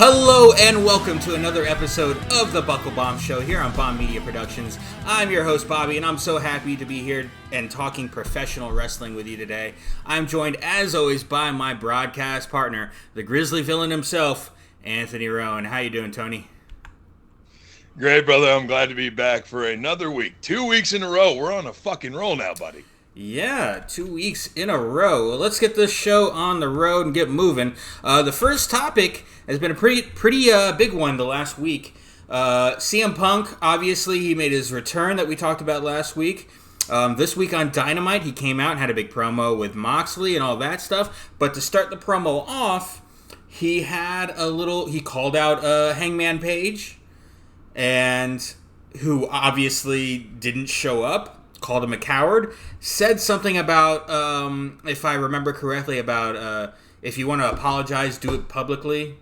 Hello and welcome to another episode of the Buckle Bomb Show here on Bomb Media Productions. I'm your host Bobby, and I'm so happy to be here and talking professional wrestling with you today. I'm joined as always by my broadcast partner, the Grizzly Villain himself, Anthony Rowan. How you doing, Tony? Great, brother. I'm glad to be back for another week. 2 weeks in a row. We're on a fucking roll now, buddy. Yeah, 2 weeks in a row. Well, let's get this show on the road and get moving. The first topic has been a pretty big one the last week. CM Punk, obviously, he made his return that we talked about last week. This week on Dynamite, he came out and had a big promo with Moxley and all that stuff. But to start the promo off, he called out Hangman Page, and who obviously didn't show up. Called him a coward, said something about, if I remember correctly, about if you want to apologize, do it publicly.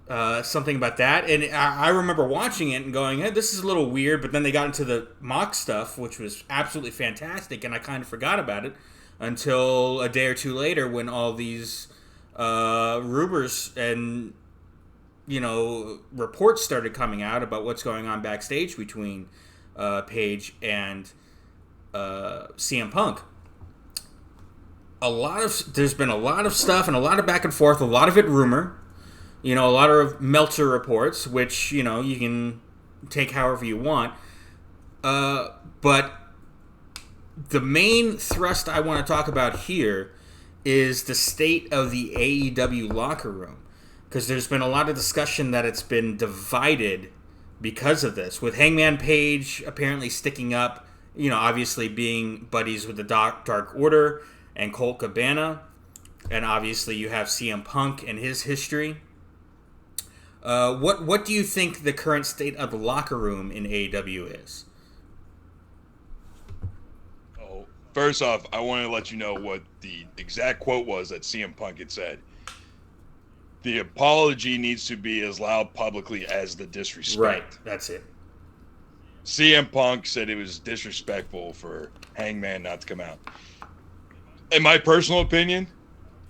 Something about that. And I remember watching it and going, hey, this is a little weird, but then they got into the Mox stuff, which was absolutely fantastic, and I kind of forgot about it until a day or two later when all these rumors and, reports started coming out about what's going on backstage between Page and CM Punk. There's been a lot of stuff and a lot of back and forth, a lot of it rumor, a lot of Meltzer reports, which, you can take however you want. But the main thrust I want to talk about here is the state of the AEW locker room, because there's been a lot of discussion that it's been divided because of this, with Hangman Page apparently sticking up, obviously being buddies with the Dark Order and Colt Cabana, and obviously you have CM Punk and his history. What do you think the current state of the locker room in AEW is? Oh, first off, I want to let you know what the exact quote was that CM Punk had said. The apology needs to be as loud publicly as the disrespect. Right, that's it. CM Punk said it was disrespectful for Hangman not to come out. In my personal opinion,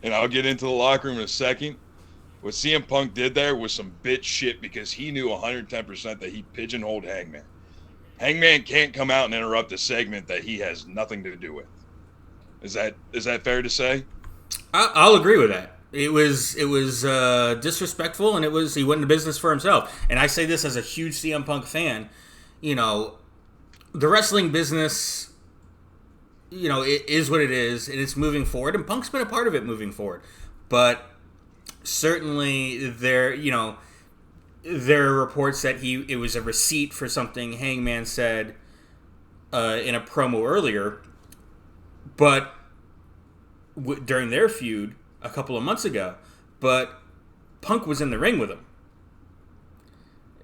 and I'll get into the locker room in a second, what CM Punk did there was some bitch shit, because he knew 110% that he pigeonholed Hangman. Hangman can't come out and interrupt a segment that he has nothing to do with. Is that fair to say? I'll agree with that. It was disrespectful, and he went into business for himself. And I say this as a huge CM Punk fan. The wrestling business, it is what it is, and it's moving forward. And Punk's been a part of it moving forward. But certainly there are reports that it was a receipt for something Hangman said in a promo earlier. But during their feud a couple of months ago, but Punk was in the ring with him.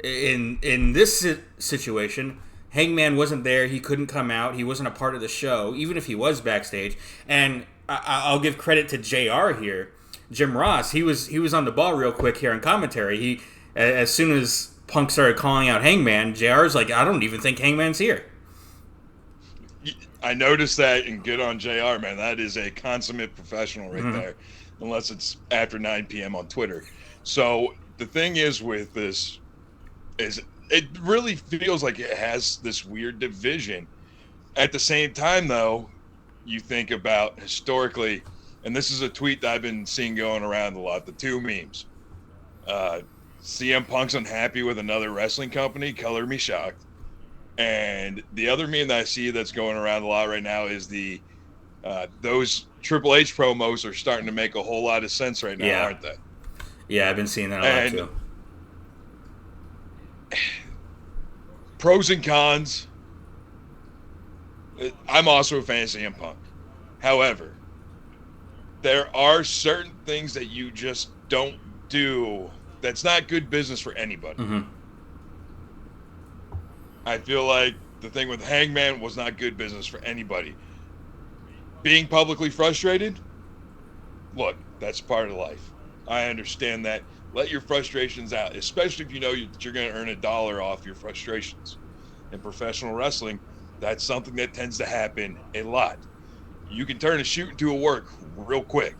In this situation, Hangman wasn't there. He couldn't come out. He wasn't a part of the show, even if he was backstage. And I'll give credit to JR here, Jim Ross. He was on the ball real quick here in commentary. As soon as Punk started calling out Hangman, JR's like, I don't even think Hangman's here. I noticed that, and good on JR, man. That is a consummate professional right there. Unless it's after 9 p.m. on Twitter. So the thing is with this is it really feels like it has this weird division. At the same time, though, you think about historically, and this is a tweet that I've been seeing going around a lot, the two memes. CM Punk's unhappy with another wrestling company, color me shocked. And the other meme that I see that's going around a lot right now is those Triple H promos are starting to make a whole lot of sense right now, aren't they? Yeah, I've been seeing that a lot too. Pros and cons. I'm also a fan of CM Punk. However, there are certain things that you just don't do that's not good business for anybody. I feel like the thing with Hangman was not good business for anybody. Being publicly frustrated, look, that's part of life. I understand that. Let your frustrations out, especially if you know that you're going to earn $1 off your frustrations. In professional wrestling, that's something that tends to happen a lot. You can turn a shoot into a work real quick,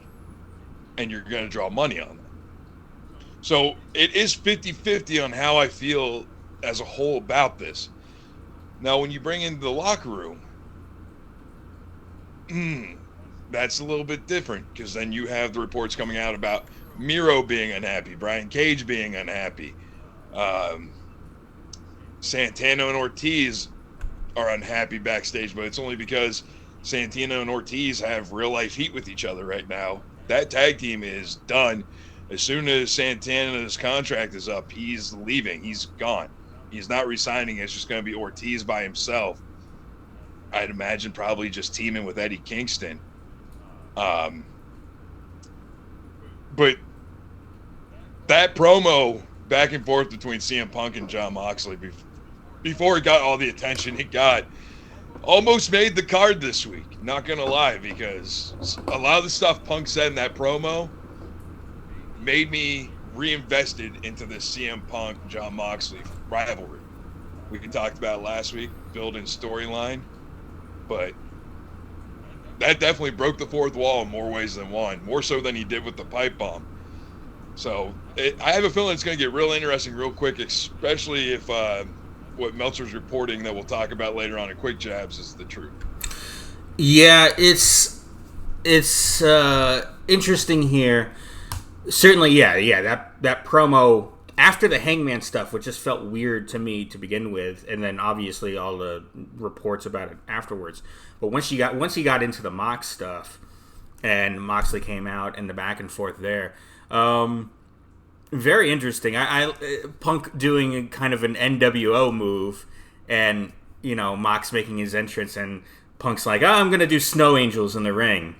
and you're going to draw money on that. So it is 50-50 on how I feel as a whole about this. Now, when you bring in the locker room, that's a little bit different, because then you have the reports coming out about Miro being unhappy, Brian Cage being unhappy, Santana and Ortiz are unhappy backstage, but it's only because Santana and Ortiz have real life heat with each other right now. That tag team is done. As soon as Santana's contract is up, he's leaving. He's gone. He's not resigning. It's just going to be Ortiz by himself. I'd imagine probably just teaming with Eddie Kingston. But that promo back and forth between CM Punk and Jon Moxley before it got all the attention it got almost made the card this week. Not going to lie, because a lot of the stuff Punk said in that promo made me reinvested into the CM Punk Jon Moxley rivalry. We talked about it last week, building storyline, but that definitely broke the fourth wall in more ways than one, more so than he did with the pipe bomb. So I have a feeling it's going to get real interesting real quick, especially if what Meltzer's reporting that we'll talk about later on in Quick Jabs is the truth. Yeah, it's interesting here. Certainly, yeah. That promo after the Hangman stuff, which just felt weird to me to begin with, and then obviously all the reports about it afterwards. But once he got into the Mox stuff, and Moxley came out, and the back and forth there, very interesting. I Punk doing kind of an NWO move, and Mox making his entrance, and Punk's like, I'm gonna do Snow Angels in the ring.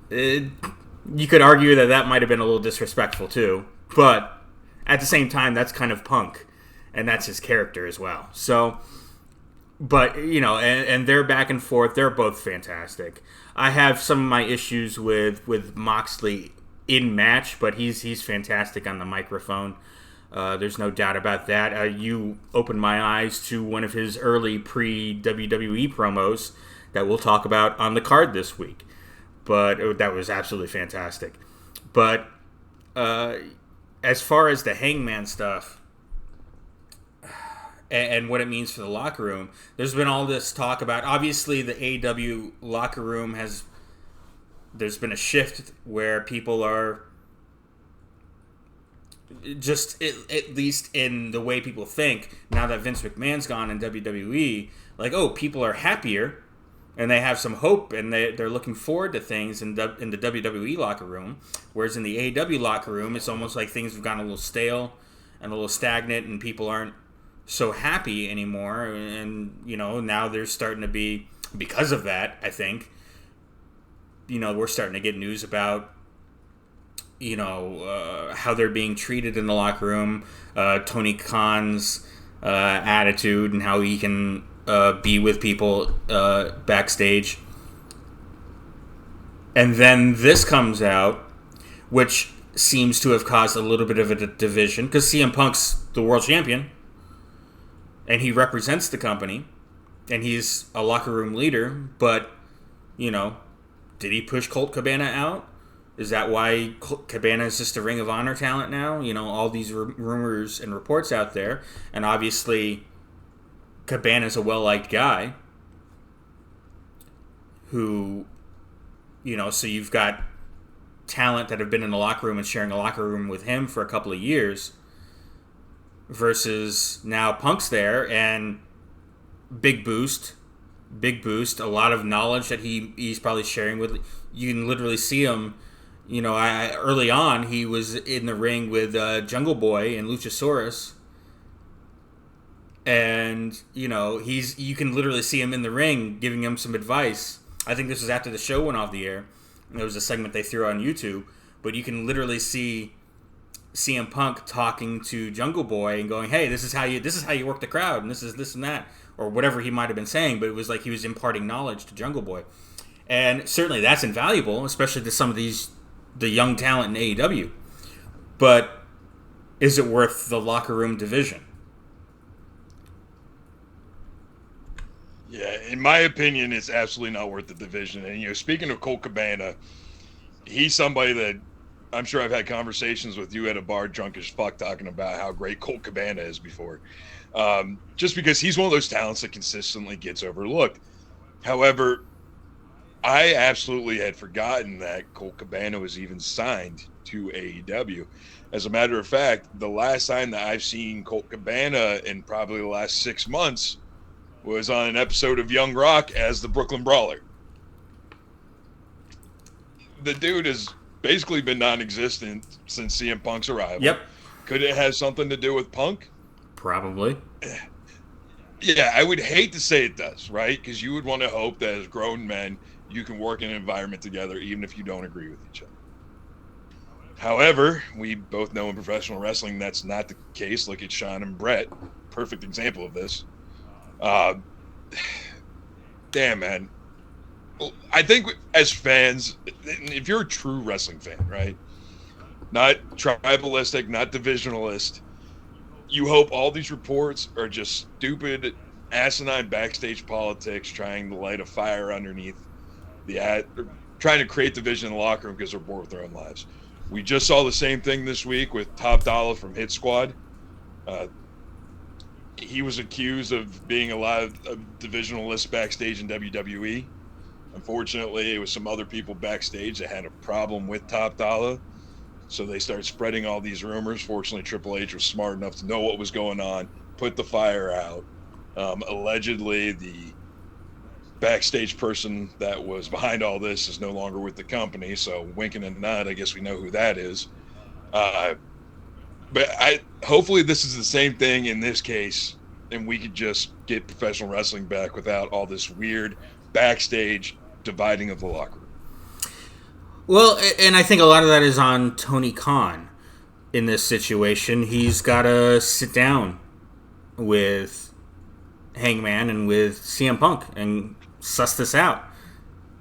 You could argue that might have been a little disrespectful too, but at the same time, that's kind of Punk, and that's his character as well. So, but and they're back and forth. They're both fantastic. I have some of my issues with Moxley in match, but he's fantastic on the microphone. There's no doubt about that. You opened my eyes to one of his early pre-WWE promos that we'll talk about on the card this week. But that was absolutely fantastic. But as far as the Hangman stuff and what it means for the locker room, there's been all this talk about, obviously the AEW locker room there's been a shift where people are just, at least in the way people think, now that Vince McMahon's gone in WWE, like, people are happier and they have some hope and they're looking forward to things in the WWE locker room, whereas in the AEW locker room, it's almost like things have gotten a little stale and a little stagnant and people aren't so happy anymore. And, now there's starting to be, because of that, I think, we're starting to get news about how they're being treated in the locker room, Tony Khan's attitude and how he can be with people backstage. And then this comes out, which seems to have caused a little bit of a division, because CM Punk's the world champion and he represents the company and he's a locker room leader, but did he push Colt Cabana out? Is that why Cabana is just a Ring of Honor talent now? All these rumors and reports out there. And obviously, Cabana's a well-liked guy who, so you've got talent that have been in the locker room and sharing a locker room with him for a couple of years versus now Punk's there and big boost, a lot of knowledge that he's probably sharing with. You can literally see him. Early on, he was in the ring with Jungle Boy and Luchasaurus, and you can literally see him in the ring giving him some advice. I think this was after the show went off the air. There was a segment they threw on YouTube, but you can literally see CM Punk talking to Jungle Boy and going, "Hey, this is how you work the crowd, and this is this and that," or whatever he might have been saying. But it was like he was imparting knowledge to Jungle Boy, and certainly that's invaluable, especially to some of the young talent in AEW. But is it worth the locker room division? Yeah, in my opinion, it's absolutely not worth the division. And speaking of Colt Cabana, he's somebody that I'm sure I've had conversations with you at a bar drunk as fuck talking about how great Colt Cabana is before. Just because he's one of those talents that consistently gets overlooked. However, I absolutely had forgotten that Colt Cabana was even signed to AEW. As a matter of fact, the last time that I've seen Colt Cabana in probably the last 6 months was on an episode of Young Rock as the Brooklyn Brawler. The dude has basically been non-existent since CM Punk's arrival. Yep. Could it have something to do with Punk? Probably. Yeah, I would hate to say it does, right? Because you would want to hope that as grown men, you can work in an environment together even if you don't agree with each other. However, we both know in professional wrestling that's not the case. Look at Shawn and Brett. Perfect example of this. Damn, man. I think as fans, if you're a true wrestling fan, right? Not tribalistic, not divisionalist, you hope all these reports are just stupid, asinine backstage politics trying to light a fire underneath trying to create division in the locker room because they're bored with their own lives. We just saw the same thing this week with Top Dollar from Hit Squad. He was accused of being a lot of divisionalist backstage in WWE. Unfortunately, it was some other people backstage that had a problem with Top Dollar. So they started spreading all these rumors. Fortunately, Triple H was smart enough to know what was going on, put the fire out. Allegedly, the backstage person that was behind all this is no longer with the company. So winking and nod, I guess we know who that is. But hopefully this is the same thing in this case, and we could just get professional wrestling back without all this weird backstage dividing of the locker room. Well, and I think a lot of that is on Tony Khan in this situation. He's got to sit down with Hangman and with CM Punk and suss this out.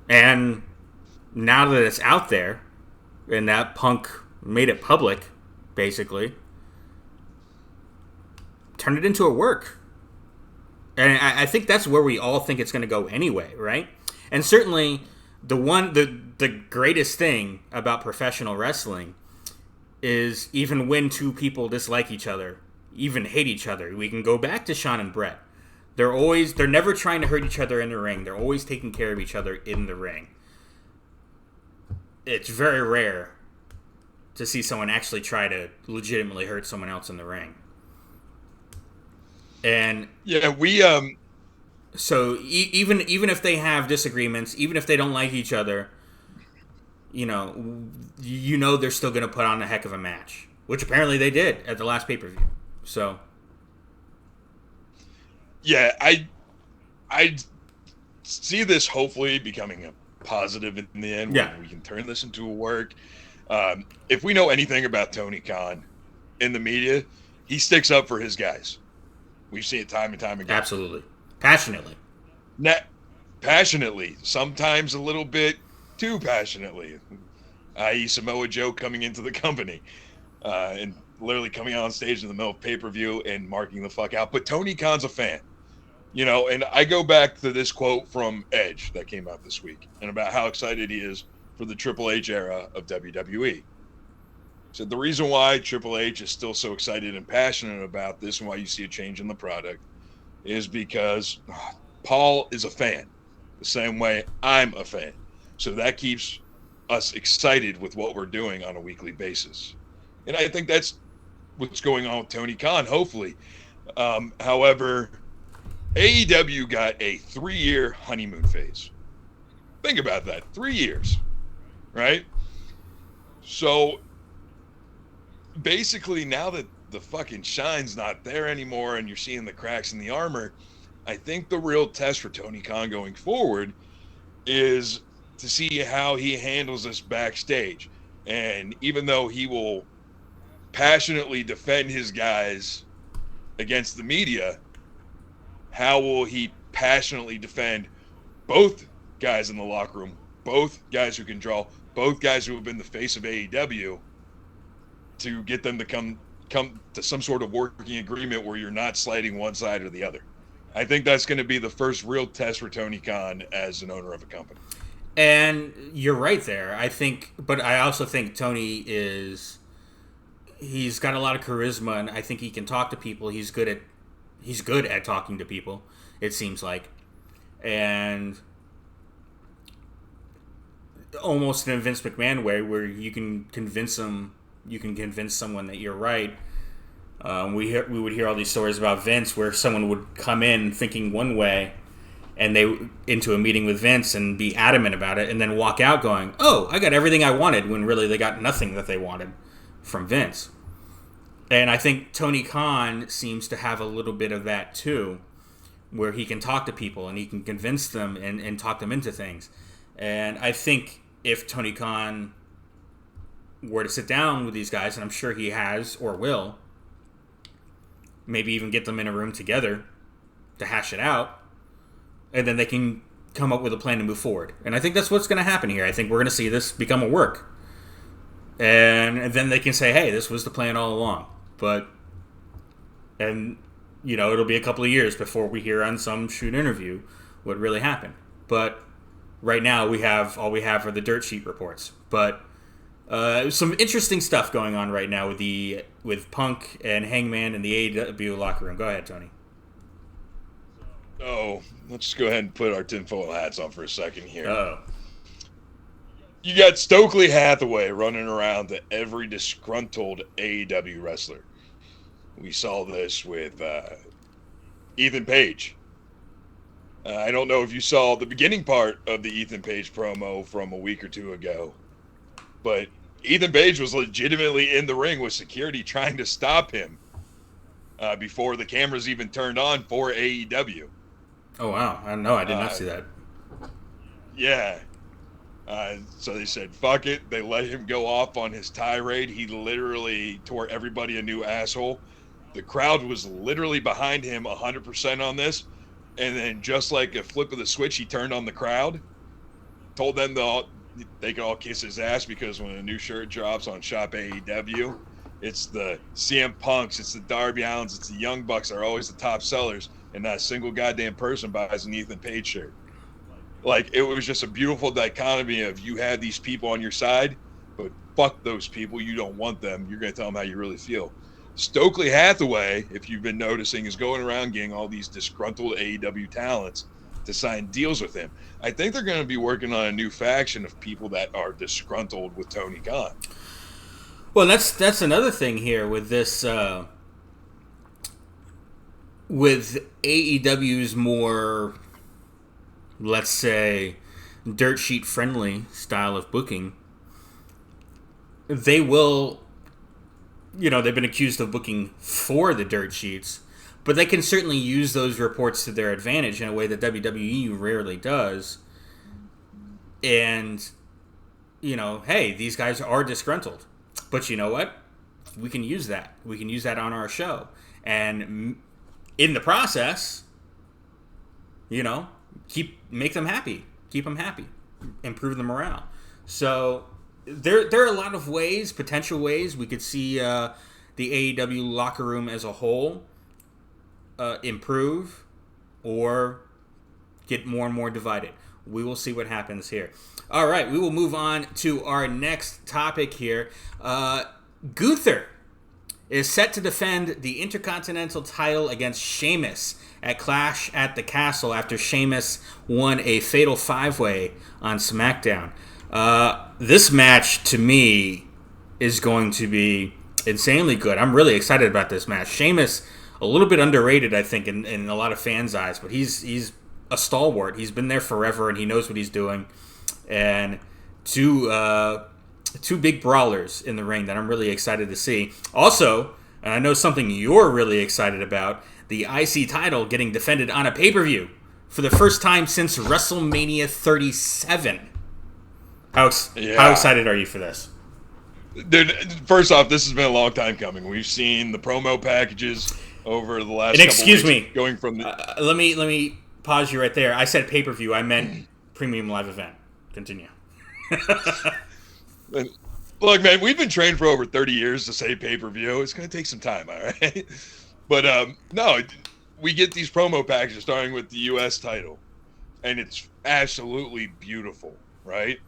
And now that it's out there, and that Punk made it public, basically, turn it into a work. And I think that's where we all think it's going to go anyway, right? And certainly the greatest thing about professional wrestling is even when two people dislike each other, even hate each other, we can go back to Shawn and Brett. They're never trying to hurt each other in the ring. They're always taking care of each other in the ring. It's very rare to see someone actually try to legitimately hurt someone else in the ring. And yeah, so even if they have disagreements, even if they don't like each other, you know they're still going to put on a heck of a match, which apparently they did at the last pay-per-view. So yeah, I see this hopefully becoming a positive in the end. Yeah, we can turn this into a work. If we know anything about Tony Khan in the media, he sticks up for his guys. We've seen it time and time again. Absolutely. Passionately. Passionately. Sometimes a little bit too passionately. I.e. Samoa Joe coming into the company and literally coming out on stage in the middle of pay-per-view and marking the fuck out. But Tony Khan's a fan. And I go back to this quote from Edge that came out this week and about how excited he is for the Triple H era of WWE. So the reason why Triple H is still so excited and passionate about this and why you see a change in the product is because Paul is a fan the same way I'm a fan. So that keeps us excited with what we're doing on a weekly basis. And I think that's what's going on with Tony Khan, hopefully. However, AEW got a 3-year honeymoon phase. Think about that. 3 years, right? So basically now that the fucking shine's not there anymore and you're seeing the cracks in the armor, I think the real test for Tony Khan going forward is to see how he handles this backstage. And even though he will passionately defend his guys against the media, how will he passionately defend both guys in the locker room, both guys who can draw, both guys who have been the face of AEW, to get them to come to some sort of working agreement where you're not sliding one side or the other? I think that's going to be the first real test for Tony Khan as an owner of a company. And you're right there. But I also think Tony he's got a lot of charisma, and I think he can talk to people. He's good at talking to people, it seems like. And almost in a Vince McMahon way, where you can convince someone that you're right. We would hear all these stories about Vince where someone would come in thinking one way, and they into a meeting with Vince and be adamant about it, and then walk out going, "Oh, I got everything I wanted," when really they got nothing that they wanted from Vince. And I think Tony Khan seems to have a little bit of that too, where he can talk to people and he can convince them and talk them into things. And I think if Tony Khan were to sit down with these guys, and I'm sure he has or will, maybe even get them in a room together to hash it out, and then they can come up with a plan to move forward. And I think that's what's going to happen here. I think we're going to see this become a work. And then they can say, hey, this was the plan all along. It'll be a couple of years before we hear on some shoot interview what really happened. But right now all we have are the dirt sheet reports. But some interesting stuff going on right now with Punk and Hangman and the AEW locker room. Go ahead, Tony. Oh, let's just go ahead and put our tinfoil hats on for a second here. Uh-oh. You got Stokely Hathaway running around to every disgruntled AEW wrestler. We saw this with Ethan Page. I don't know if you saw the beginning part of the Ethan Page promo from a week or two ago, but Ethan Page was legitimately in the ring with security trying to stop him before the cameras even turned on for AEW. Oh, wow. I know. I did not see that. Yeah. So they said, fuck it. They let him go off on his tirade. He literally tore everybody a new asshole. The crowd was literally behind him 100% on this. And then just like a flip of the switch, he turned on the crowd, told them they could all kiss his ass because when a new shirt drops on Shop AEW, it's the CM Punks, it's the Darby Allins, it's the Young Bucks are always the top sellers, and not a single goddamn person buys an Ethan Page shirt. Like, it was just a beautiful dichotomy of you had these people on your side, but fuck those people. You don't want them. You're going to tell them how you really feel. Stokely Hathaway, if you've been noticing, is going around getting all these disgruntled AEW talents to sign deals with him. I think they're going to be working on a new faction of people that are disgruntled with Tony Khan. Well, that's another thing here with this, with AEW's more, let's say, dirt sheet friendly style of booking. They will, they've been accused of booking for the dirt sheets, but they can certainly use those reports to their advantage in a way that WWE rarely does. And, hey, these guys are disgruntled. But you know what? We can use that. We can use that on our show. And in the process, make them happy. Keep them happy. Improve the morale. So there are a lot of ways, potential ways, we could see the AEW locker room as a whole improve or get more and more divided. We will see what happens here. All right, we will move on to our next topic here. Guther is set to defend the Intercontinental title against Sheamus at Clash at the Castle after Sheamus won a Fatal 5-Way on SmackDown. This match, to me, is going to be insanely good. I'm really excited about this match. Sheamus, a little bit underrated, I think, in a lot of fans' eyes, but he's a stalwart. He's been there forever, and he knows what he's doing. And two big brawlers in the ring that I'm really excited to see. Also, and I know something you're really excited about, the IC title getting defended on a pay-per-view for the first time since WrestleMania 37. How excited are you for this? Dude, first off, this has been a long time coming. We've seen the promo packages over the last couple excuse weeks me, going from the... let me pause you right there. I said pay-per-view. I meant premium live event. Continue. Look, man, we've been trained for over 30 years to say pay-per-view. It's going to take some time, all right? But, no, we get these promo packages starting with the U.S. title, and it's absolutely beautiful. right?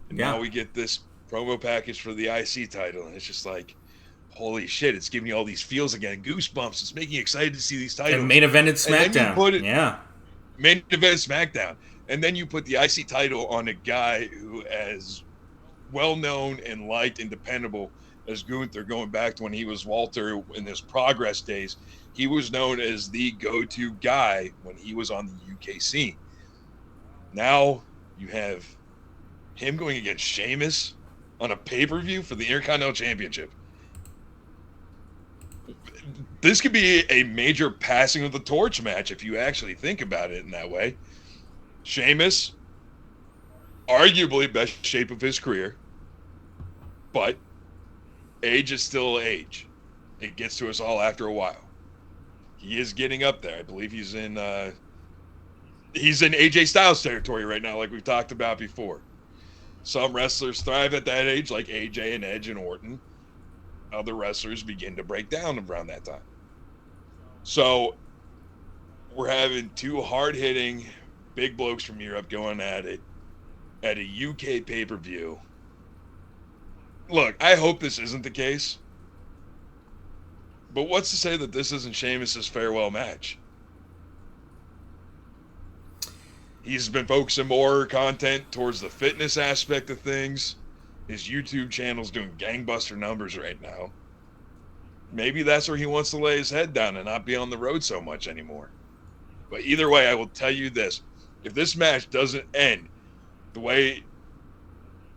And Yeah. now we get this promo package for the IC title, and it's just like, holy shit, it's giving me all these feels again, goosebumps. It's making me excited to see these And titles. main evented And then you SmackDown. put it Yeah. main event SmackDown, and then you put the IC title on a guy who, as well known and liked and dependable as Gunther, going back to when he was Walter in his Progress days, he was known as the go-to guy when he was on the UK scene. Now you have him going against Sheamus on a pay-per-view for the Intercontinental Championship. This could be a major passing of the torch match if you actually think about it in that way. Sheamus, arguably best shape of his career, but age is still age. It gets to us all after a while. He is getting up there. I believe he's in AJ Styles territory right now, like we've talked about before. Some wrestlers thrive at that age, like AJ and Edge and Orton. Other wrestlers begin to break down around that time. So we're having two hard-hitting big blokes from Europe going at it at a UK pay-per-view. Look, I hope this isn't the case. But what's to say that this isn't Sheamus' farewell match? He's been focusing more content towards the fitness aspect of things. His YouTube channel's doing gangbuster numbers right now. Maybe that's where he wants to lay his head down and not be on the road so much anymore. But either way, I will tell you this. If this match doesn't end the way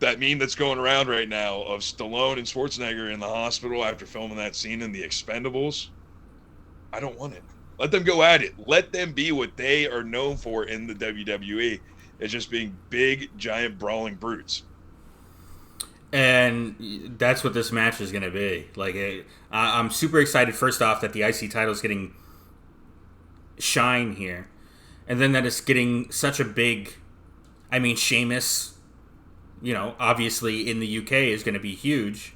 that meme that's going around right now of Stallone and Schwarzenegger in the hospital after filming that scene in The Expendables, I don't want it. Let them go at it. Let them be what they are known for in the WWE, as just being big, giant, brawling brutes. And that's what this match is going to be. Like, I'm super excited, first off, that the IC title is getting shine here. And then that it's getting such a big... I mean, Sheamus, obviously in the UK is going to be huge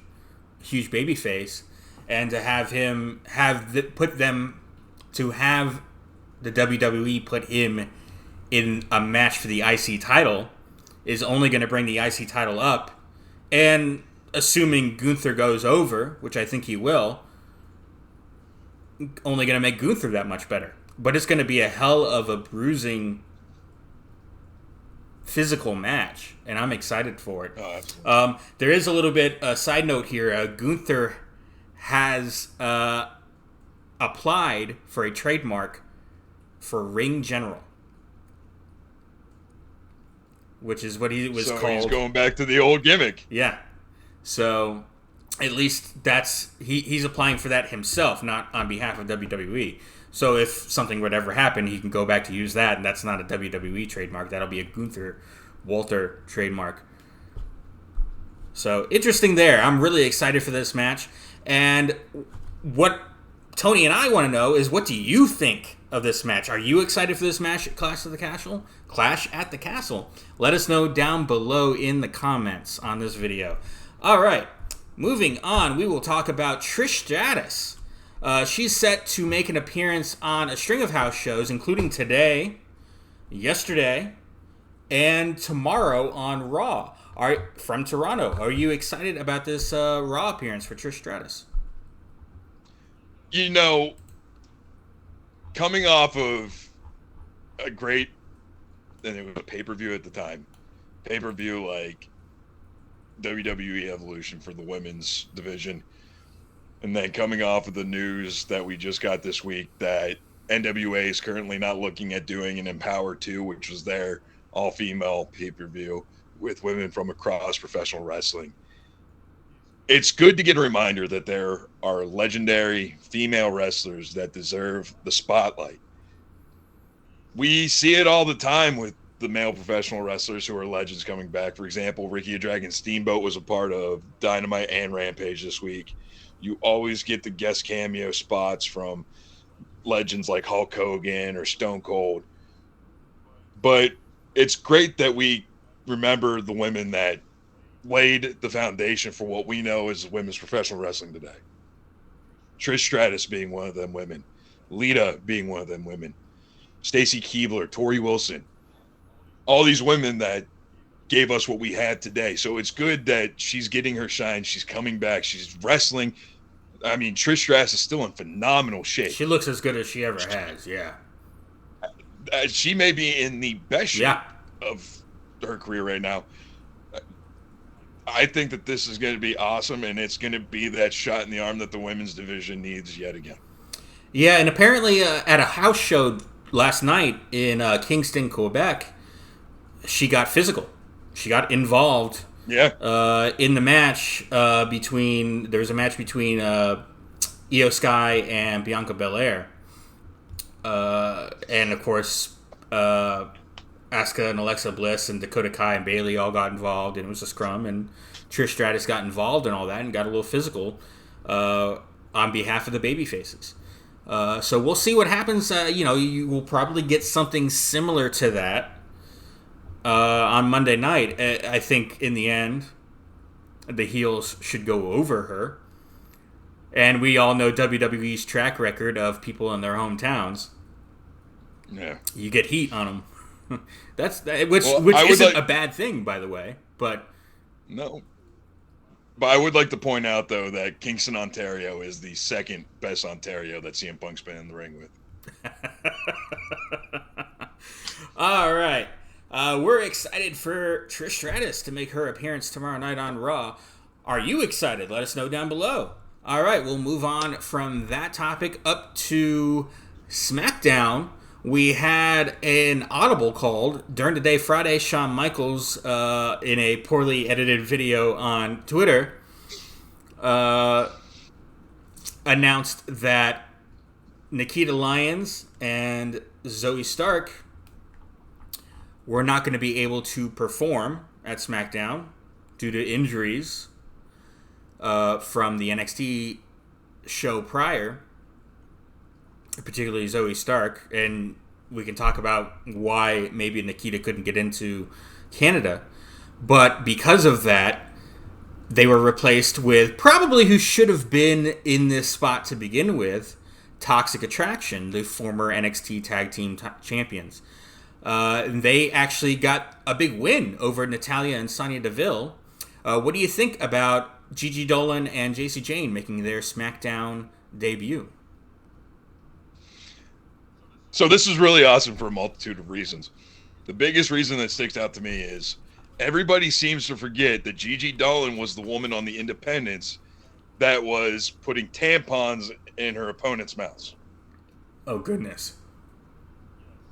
babyface. And to have him... have the WWE put him in a match for the IC title is only going to bring the IC title up. And assuming Gunther goes over, which I think he will, only going to make Gunther that much better. But it's going to be a hell of a bruising physical match, and I'm excited for it. Oh, absolutely. There is a little bit, side note here, Gunther has applied for a trademark for Ring General, which is what he was called. So he's going back to the old gimmick. Yeah. So at least that's he's applying for that himself, not on behalf of WWE. So if something would ever happen, he can go back to use that, and that's not a WWE trademark. That'll be a Gunther Walter trademark. So interesting there. I'm really excited for this match. And what Tony and I want to know is, what do you think of this match? Are you excited for this match at Clash at the Castle? Let us know down below in the comments on this video. All right, moving on, we will talk about Trish Stratus. She's set to make an appearance on a string of house shows, including today, yesterday, and tomorrow on Raw. From Toronto. Are you excited about this Raw appearance for Trish Stratus? Coming off of a great, and it was a pay-per-view at the time, pay-per-view like WWE Evolution for the women's division, and then coming off of the news that we just got this week that NWA is currently not looking at doing an Empower 2, which was their all-female pay-per-view with women from across professional wrestling. It's good to get a reminder that there are legendary female wrestlers that deserve the spotlight. We see it all the time with the male professional wrestlers who are legends coming back. For example, Ricky the Dragon Steamboat was a part of Dynamite and Rampage this week. You always get the guest cameo spots from legends like Hulk Hogan or Stone Cold. But it's great that we remember the women that laid the foundation for what we know as women's professional wrestling today. Trish Stratus being one of them women. Lita being one of them women. Stacy Keibler, Tori Wilson. All these women that gave us what we had today. So it's good that she's getting her shine. She's coming back. She's wrestling. I mean, Trish Stratus is still in phenomenal shape. She looks as good as she ever has, yeah. She may be in the best shape of her career right now. I think that this is going to be awesome, and it's going to be that shot in the arm that the women's division needs yet again. Yeah, and apparently at a house show last night in Kingston, Quebec, she got physical. She got involved in the match between... There was a match between Io Sky and Bianca Belair. And, of course, Asuka and Alexa Bliss and Dakota Kai and Bayley all got involved, and it was a scrum, and Trish Stratus got involved and all that and got a little physical on behalf of the babyfaces. So we'll see what happens. You will probably get something similar to that on Monday night. I think in the end, the heels should go over her. And we all know WWE's track record of people in their hometowns. Yeah. You get heat on them. Which isn't a bad thing, by the way. But no. But I would like to point out, though, that Kingston, Ontario is the second best Ontario that CM Punk's been in the ring with. All right. We're excited for Trish Stratus to make her appearance tomorrow night on Raw. Are you excited? Let us know down below. All right, we'll move on from that topic up to SmackDown. We had an audible called during the day Friday. Shawn Michaels, in a poorly edited video on Twitter, announced that Nikita Lyons and Zoe Stark were not going to be able to perform at SmackDown due to injuries from the NXT show prior, particularly Zoe Stark, and we can talk about why maybe Nikita couldn't get into Canada. But because of that, they were replaced with probably who should have been in this spot to begin with, Toxic Attraction, the former NXT Tag Team Champions. They actually got a big win over Natalya and Sonya Deville. What do you think about Gigi Dolan and Jacy Jayne making their SmackDown debut? So this is really awesome for a multitude of reasons. The biggest reason that sticks out to me is everybody seems to forget that Gigi Dolan was the woman on the Independents that was putting tampons in her opponent's mouths. Oh, goodness.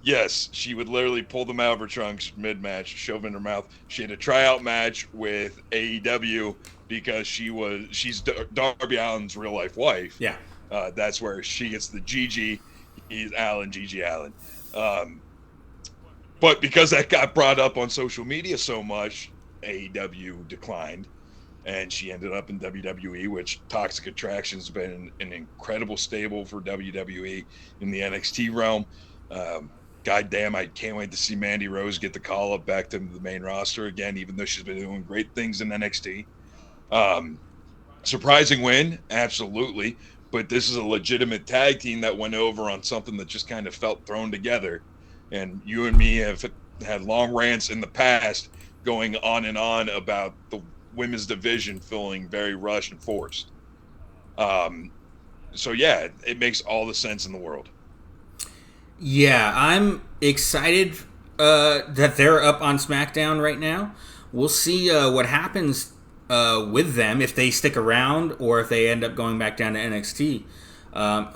Yes, she would literally pull them out of her trunks mid-match, shove them in her mouth. She had a tryout match with AEW because she's Darby Allin's real-life wife. Yeah. That's where she gets the Gigi. He's Gigi Allen. But because that got brought up on social media so much, AEW declined, and she ended up in WWE, which Toxic Attraction's been an incredible stable for WWE in the NXT realm. God damn, I can't wait to see Mandy Rose get the call up back to the main roster again, even though she's been doing great things in NXT. Surprising win, absolutely. But this is a legitimate tag team that went over on something that just kind of felt thrown together. And you and me have had long rants in the past going on and on about the women's division feeling very rushed and forced. So, yeah, it makes all the sense in the world. Yeah, I'm excited that they're up on SmackDown right now. We'll see what happens with them, if they stick around or if they end up going back down to NXT.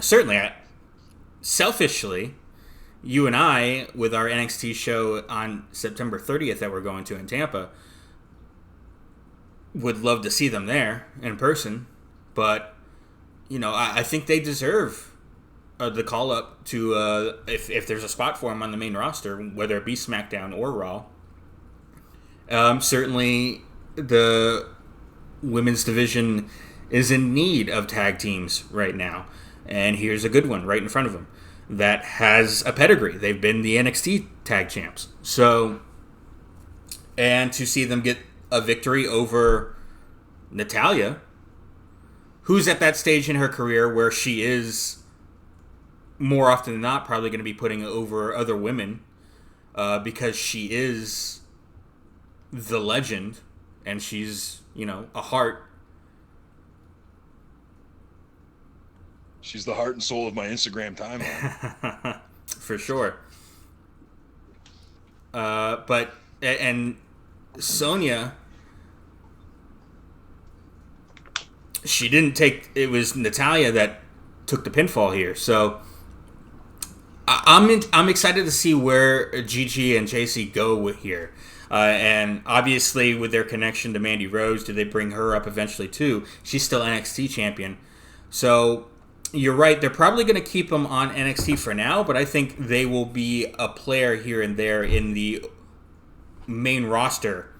Certainly, selfishly, you and I, with our NXT show on September 30th that we're going to in Tampa, would love to see them there in person. But, I think they deserve the call up to, if there's a spot for them on the main roster, whether it be SmackDown or Raw. Certainly, the women's division is in need of tag teams right now. And here's a good one right in front of them that has a pedigree. They've been the NXT tag champs. So, and to see them get a victory over Natalya, who's at that stage in her career where she is more often than not probably going to be putting over other women because she is the legend, and she's, a heart. She's the heart and soul of my Instagram timeline. For sure. And Sonya, she didn't take, it was Natalya that took the pinfall here. So I'm excited to see where Gigi and JC go here. And obviously with their connection to Mandy Rose, do they bring her up eventually too? She's still NXT champion. So you're right, they're probably going to keep them on NXT for now, but I think they will be a player here and there in the main roster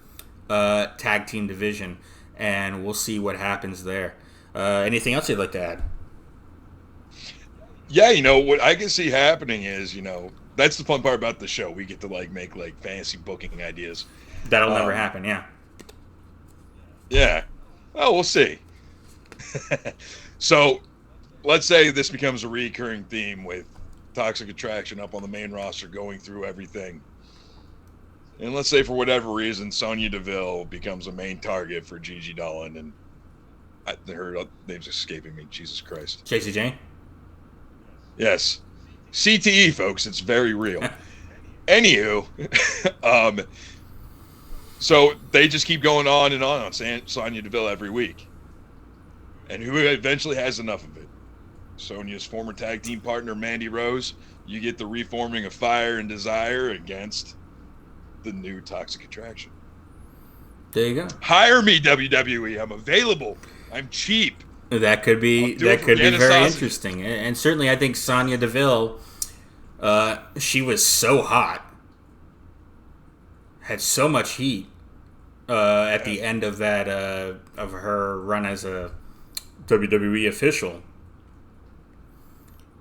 tag team division, and we'll see what happens there. Anything else you'd like to add? Yeah, what I can see happening is, that's the fun part about the show. We get to make fantasy booking ideas. That'll never happen, yeah. Yeah. Oh, we'll see. So, let's say this becomes a recurring theme with Toxic Attraction up on the main roster going through everything. And let's say for whatever reason, Sonya Deville becomes a main target for Gigi Dolan, and her name's escaping me. Jesus Christ. Chasey Jane? Yes. CTE, folks. It's very real. Anywho, so they just keep going on and on Sonya Deville every week. And who eventually has enough of it? Sonya's former tag team partner, Mandy Rose. You get the reforming of Fire and Desire against the new Toxic Attraction. There you go. Hire me, WWE. I'm available. I'm cheap. That could be very interesting, and certainly I think Sonya Deville, she was so hot, had so much heat at the end of that of her run as a WWE official,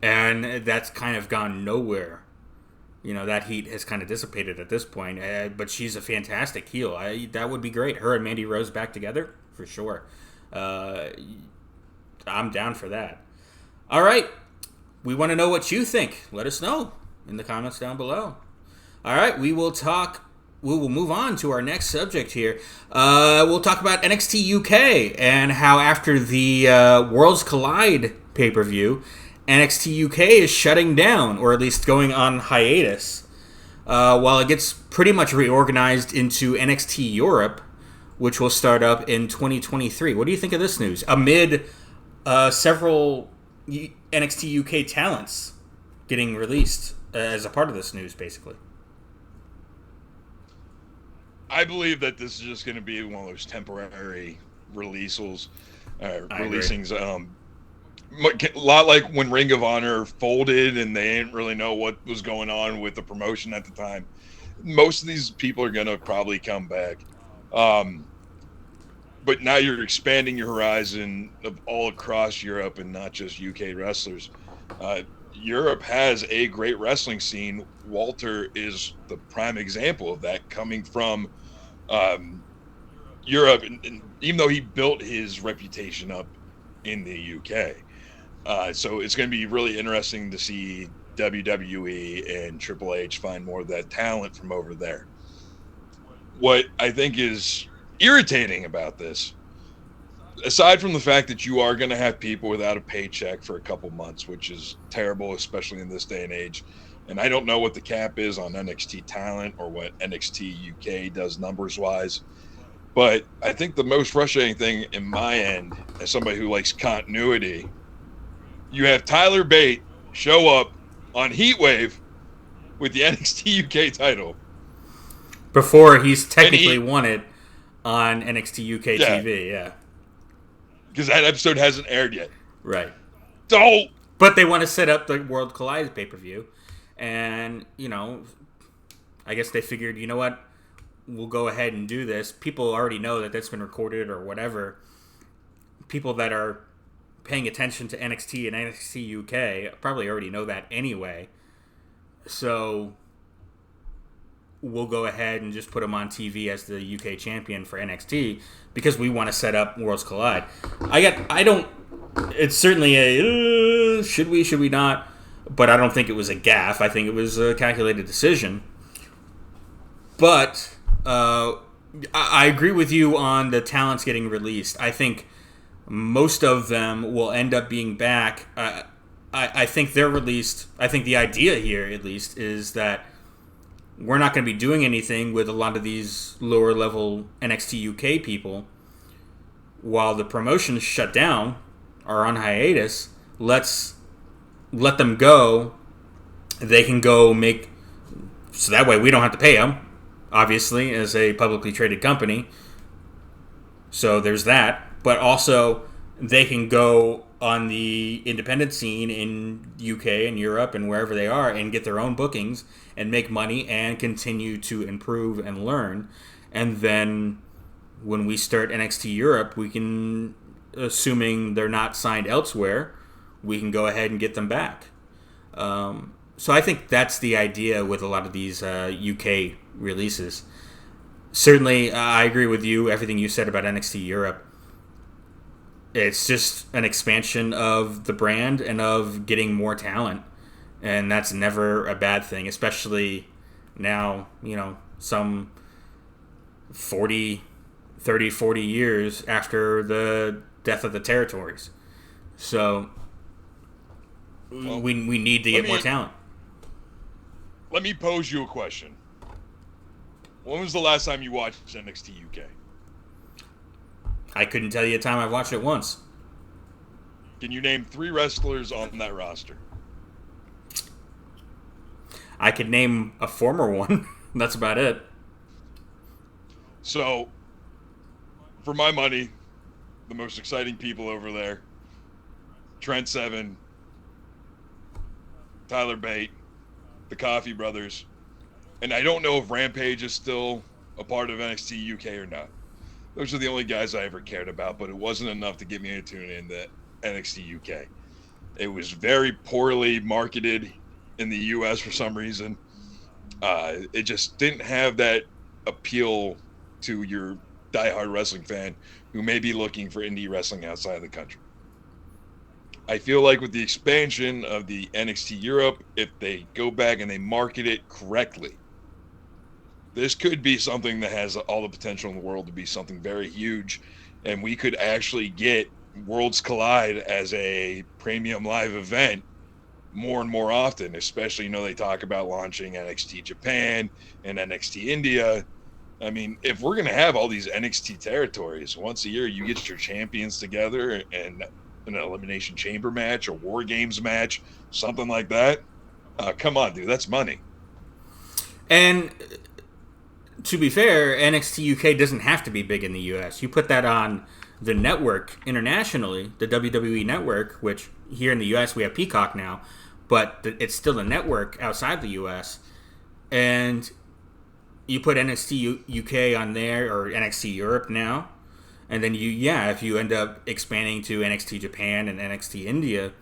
and that's kind of gone nowhere. That heat has kind of dissipated at this point, but she's a fantastic heel. That would be great. Her and Mandy Rose back together for sure. I'm down for that. All right. We want to know what you think. Let us know in the comments down below. All right. We will move on to our next subject here. We'll talk about NXT UK and how after the Worlds Collide pay-per-view, NXT UK is shutting down, or at least going on hiatus, while it gets pretty much reorganized into NXT Europe, which will start up in 2023. What do you think of this news? Amid several NXT UK talents getting released as a part of this news, basically. I believe that this is just going to be one of those temporary releasings. A lot like when Ring of Honor folded and they didn't really know what was going on with the promotion at the time. Most of these people are going to probably come back. But now you're expanding your horizon of all across Europe and not just UK wrestlers. Europe has a great wrestling scene. Walter is the prime example of that, coming from Europe. And even though he built his reputation up in the UK. So it's going to be really interesting to see WWE and Triple H find more of that talent from over there. What I think is irritating about this, aside from the fact that you are going to have people without a paycheck for a couple months, which is terrible, especially in this day and age. And I don't know what the cap is on NXT talent or what NXT UK does numbers-wise. But I think the most frustrating thing in my end, as somebody who likes continuity, you have Tyler Bate show up on Heatwave with the NXT UK title. Before he's technically won it on NXT UK TV, yeah. Because that episode hasn't aired yet. Right. Don't! But they want to set up the World Collide pay-per-view. And, I guess they figured, you know what? We'll go ahead and do this. People already know that that's been recorded or whatever. People that are paying attention to NXT and NXT UK probably already know that anyway. So we'll go ahead and just put him on TV as the UK champion for NXT because we want to set up Worlds Collide. It's certainly a should we not, but I don't think it was a gaffe. I think it was a calculated decision. But I agree with you on the talents getting released. I think most of them will end up being back. I think they're released. I think the idea here, at least, is that we're not going to be doing anything with a lot of these lower level NXT UK people while the promotions shut down, are on hiatus. Let's let them go. They can go make, so that way we don't have to pay them, obviously, as a publicly traded company. So there's that. But also, they can go on the independent scene in UK and Europe and wherever they are and get their own bookings and make money and continue to improve and learn. And then when we start NXT Europe, we can, assuming they're not signed elsewhere, we can go ahead and get them back. So I think that's the idea with a lot of these UK releases. Certainly, I agree with you, everything you said about NXT Europe. It's just an expansion of the brand and of getting more talent. And that's never a bad thing, especially now, some 30, 40 years after the death of the territories. So we need to get more talent. Let me pose you a question. When was the last time you watched NXT UK? I couldn't tell you a time I've watched it once. Can you name 3 wrestlers on that roster? I could name a former one. That's about it. So, for my money, the most exciting people over there, Trent Seven, Tyler Bate, the Coffey Brothers, and I don't know if Rampage is still a part of NXT UK or not. Those are the only guys I ever cared about, but it wasn't enough to get me to tune in to NXT UK. It was very poorly marketed in the US for some reason. It just didn't have that appeal to your diehard wrestling fan who may be looking for indie wrestling outside of the country. I feel like with the expansion of the NXT Europe, if they go back and they market it correctly, this could be something that has all the potential in the world to be something very huge, and we could actually get Worlds Collide as a premium live event more and more often, especially, they talk about launching NXT Japan and NXT India. I mean, if we're going to have all these NXT territories, once a year you get your champions together and an Elimination Chamber match, a War Games match, something like that. Come on, dude, that's money. And to be fair, NXT UK doesn't have to be big in the US. You put that on the network internationally, the WWE network, which here in the US we have Peacock now, but it's still a network outside the US. And you put NXT UK on there, or NXT Europe now, and then if you end up expanding to NXT Japan and NXT India,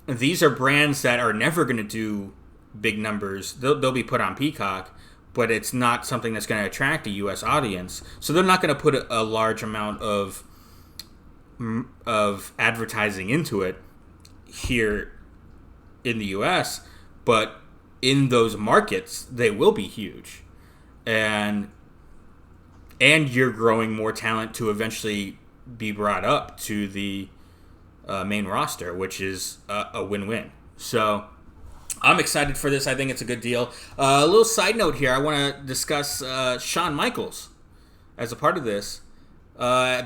these are brands that are never going to do big numbers. They'll be put on Peacock, but it's not something that's going to attract a U.S. audience. So they're not going to put a large amount of advertising into it here in the U.S., but in those markets, they will be huge. And you're growing more talent to eventually be brought up to the main roster, which is a win-win. So I'm excited for this. I think it's a good deal. A little side note here. I want to discuss Shawn Michaels as a part of this,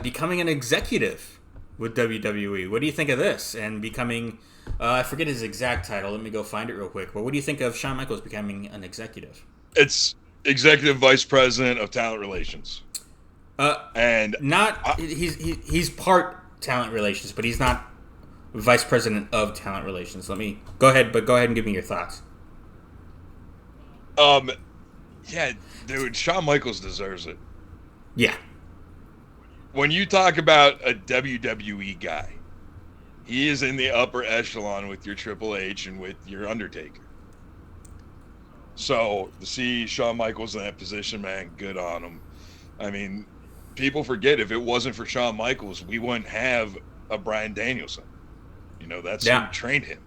becoming an executive with WWE. What do you think of this? And becoming, I forget his exact title. Let me go find it real quick. But what do you think of Shawn Michaels becoming an executive? It's Executive Vice President of Talent Relations. He's part talent relations, but he's not Vice President of Talent Relations. Go ahead and give me your thoughts. Yeah, dude, Shawn Michaels deserves it. Yeah. When you talk about a WWE guy, he is in the upper echelon with your Triple H and with your Undertaker. So to see Shawn Michaels in that position, man, good on him. I mean, people forget, if it wasn't for Shawn Michaels, we wouldn't have a Bryan Danielson. That's who trained him.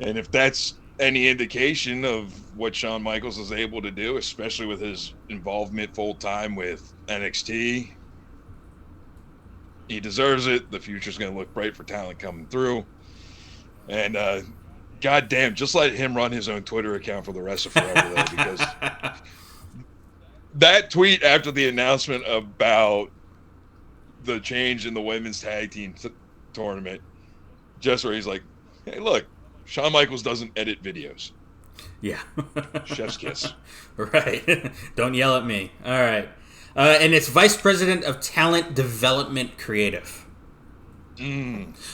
And if that's any indication of what Shawn Michaels is able to do, especially with his involvement full time with NXT. He deserves it. The future's going to look bright for talent coming through. And goddamn, just let him run his own Twitter account for the rest of forever, though, because that tweet after the announcement about the change in the women's tag team tournament, just where he's like, hey, look, Shawn Michaels doesn't edit videos. Yeah. Chef's kiss. Right. Don't yell at me. All right. And it's Vice President of Talent Development Creative.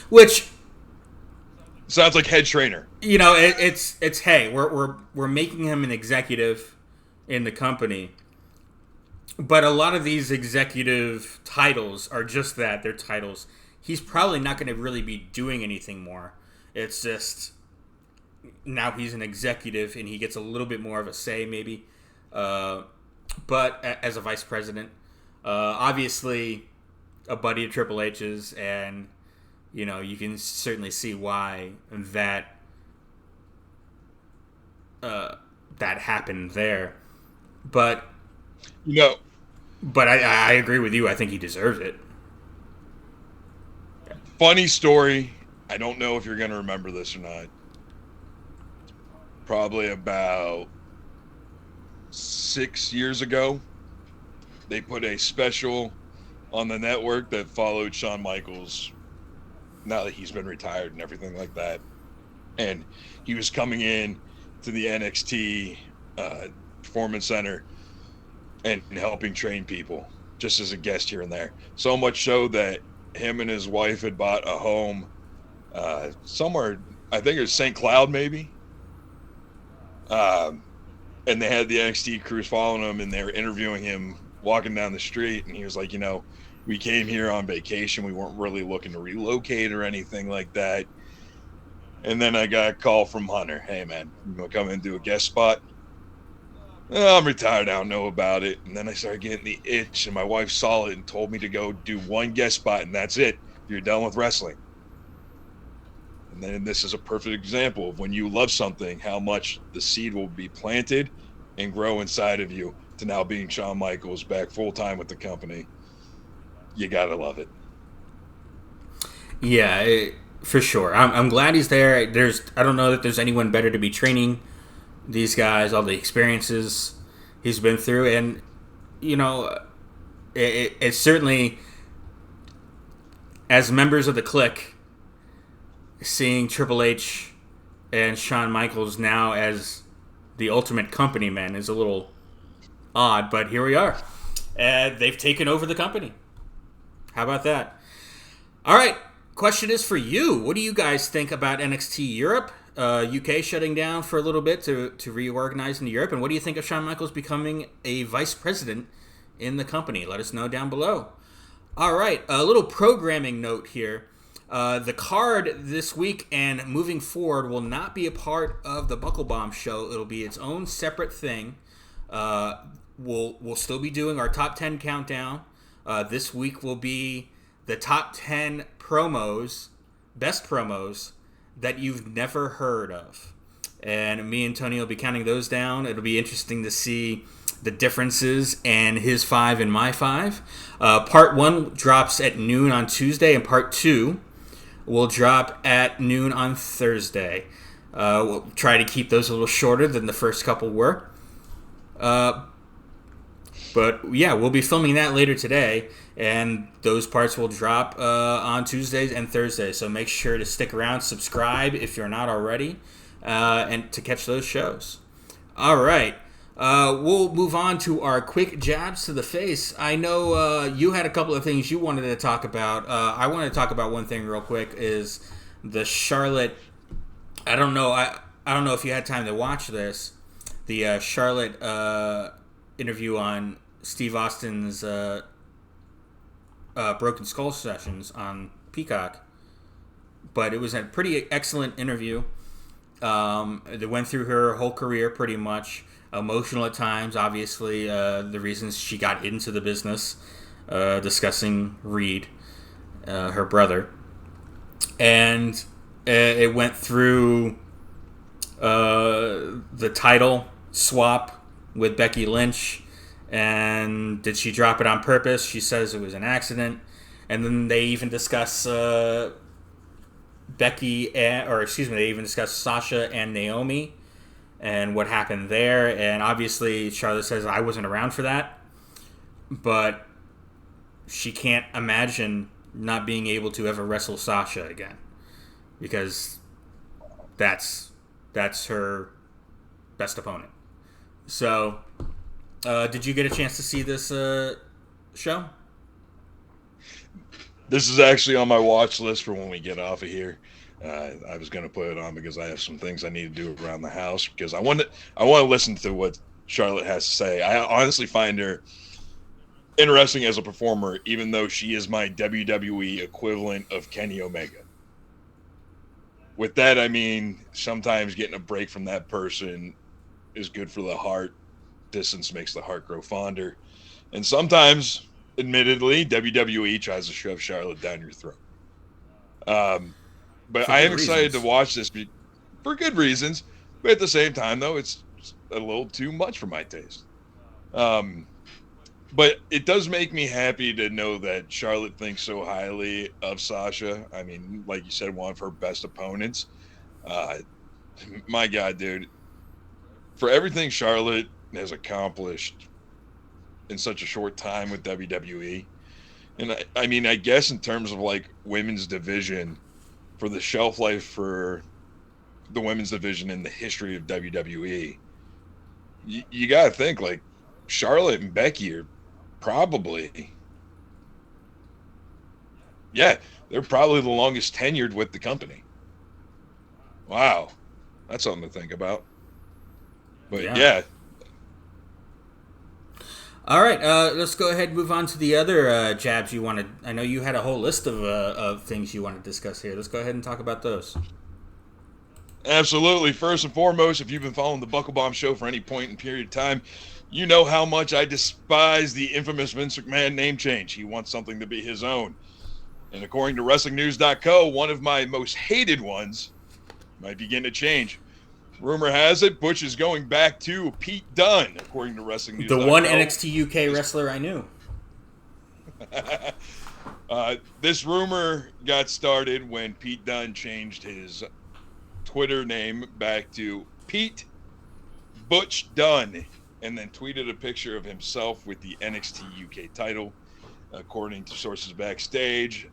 Which sounds like head trainer. You know, it's hey, we're making him an executive in the company. But a lot of these executive titles are just that, they're titles. He's probably not going to really be doing anything more. It's just now he's an executive and he gets a little bit more of a say, maybe. But as a vice president, obviously a buddy of Triple H's, and you know you can certainly see why that happened there. But I agree with you. I think he deserves it. Funny story. I don't know if you're going to remember this or not. Probably about 6 years ago, they put a special on the network that followed Shawn Michaels now that he's been retired and everything like that. And he was coming in to the NXT Performance Center and helping train people just as a guest here and there. So much so that him and his wife had bought a home somewhere, I think it was St. Cloud maybe. And they had the NXT crews following him, and they were interviewing him walking down the street. And he was like, you know, we came here on vacation. We weren't really looking to relocate or anything like that. And then I got a call from Hunter. Hey, man, you want to come in and do a guest spot? Oh, I'm retired. I don't know about it. And then I started getting the itch, and my wife saw it and told me to go do one guest spot, and that's it. You're done with wrestling. And then this is a perfect example of when you love something, how much the seed will be planted and grow inside of you to now being Shawn Michaels back full-time with the company. You got to love it. Yeah, for sure. I'm glad he's there. I don't know that there's anyone better to be training these guys, all the experiences he's been through. And, you know, it's certainly, as members of the clique, seeing Triple H and Shawn Michaels now as the ultimate company man is a little odd, but here we are. They've taken over the company. How about that? All right, question is for you. What do you guys think about NXT Europe? UK shutting down for a little bit to reorganize into Europe. And what do you think of Shawn Michaels becoming a vice president in the company? Let us know down below. All right, a little programming note here. The card this week and moving forward will not be a part of the Buckle Bomb show. It'll be its own separate thing. We'll still be doing our top 10 countdown. This week will be the top 10 promos, best promos that you've never heard of. And me and Tony will be counting those down. It'll be interesting to see the differences and his 5 and my 5. Part 1 drops at noon on Tuesday, and part 2 will drop at noon on Thursday. We'll try to keep those a little shorter than the first couple were. But yeah, we'll be filming that later today, and those parts will drop on Tuesdays and Thursdays. So make sure to stick around, subscribe if you're not already, and to catch those shows. All right. We'll move on to our quick jabs to the face. I know you had a couple of things you wanted to talk about. I want to talk about one thing real quick, is the Charlotte. I don't know if you had time to watch this. The Charlotte interview on Steve Austin's Broken Skull Sessions on Peacock, but it was a pretty excellent interview. They went through her whole career pretty much. Emotional at times, obviously, the reasons she got into the business, discussing Reed, her brother. And it went through the title swap with Becky Lynch, and did she drop it on purpose? She says it was an accident, and then they even discuss they even discuss Sasha and Naomi and what happened there. And obviously, Charlotte says I wasn't around for that, but she can't imagine not being able to ever wrestle Sasha again, because that's her best opponent. So, did you get a chance to see this show? This is actually on my watch list for when we get off of here. I was going to put it on because I have some things I need to do around the house, because I want to listen to what Charlotte has to say. I honestly find her interesting as a performer, even though she is my WWE equivalent of Kenny Omega. With that, I mean, sometimes getting a break from that person is good for the heart. Distance makes the heart grow fonder. And sometimes, admittedly, WWE tries to shove Charlotte down your throat. But I am excited to watch this for good reasons. But at the same time, though, it's a little too much for my taste. But it does make me happy to know that Charlotte thinks so highly of Sasha. I mean, like you said, one of her best opponents. My God, dude. For everything Charlotte has accomplished in such a short time with WWE, and I mean, I guess in terms of like women's division, for the shelf life for the women's division in the history of WWE, you got to think like Charlotte and Becky are probably, they're probably the longest tenured with the company. Wow. That's something to think about. But yeah. All right, let's go ahead and move on to the other jabs you wanted. I know you had a whole list of things you want to discuss here. Let's go ahead and talk about those. Absolutely. First and foremost, if you've been following the Buckle Bomb show for any point in period of time, you know how much I despise the infamous Vince McMahon name change. He wants something to be his own. And according to WrestlingNews.co, one of my most hated ones might be getting a change. Rumor has it Butch is going back to Pete Dunne, according to WrestlingNews.co. The one NXT UK wrestler I knew. This rumor got started when Pete Dunne changed his Twitter name back to Pete Butch Dunne, and then tweeted a picture of himself with the NXT UK title. According to sources backstage,